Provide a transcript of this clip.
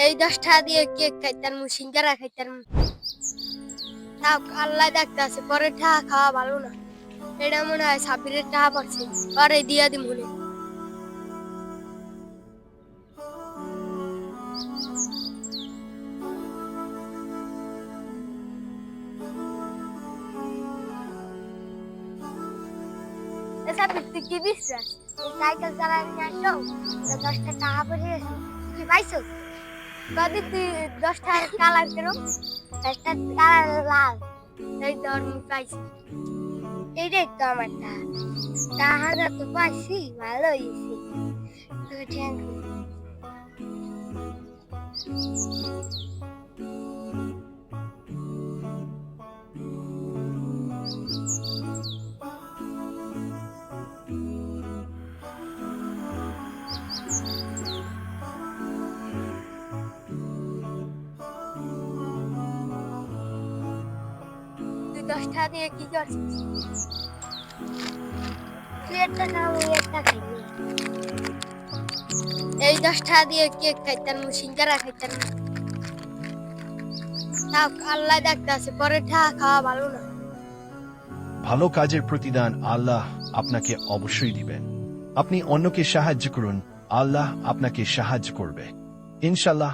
এই 10 টাকা দিয়ে কেক খাইতাম, সিঙ্গারা খাইতাম। তাও আল্লাহ দেখতাছে, পরে টাকা খাওয়া ভালো না। এটা মনে হয় সাব্বিরের টাকা পড়ছে, পরে দিয়া দিম মনে। সাব্বির তুই কি বিশ্বাস? সাইকেল চালায় নিয়ে আসো, 10 টাকা পড়ে গেছে। কি পাইছো? কদি তুই 10 টাকার কালার কেরম? 10টার কালার লাল। এই ধর মুই পাইছি। এইটাই তো আমার টাকা তো পাইছি, ভালো হয়েছে। তুই থ্যাংক ইউ। 10 টাকা দিয়ে কি করছিস? তুই একটা খাও, আমি একটা খাইনি। এই 10 টাকা দিয়ে কেক খাইতাম, সিঙ্গারা খাইতাম। তাও আল্লাহ দেখতাছে, পরে টাকা খাওয়া ভালো না। ভালো কাজের প্রতিদান আল্লাহ আপনাকে অবশ্যই দিবেন। আপনি অন্যকে সাহায্য করুন, আল্লাহ আপনাকে সাহায্য করবে ইনশাল্লাহ।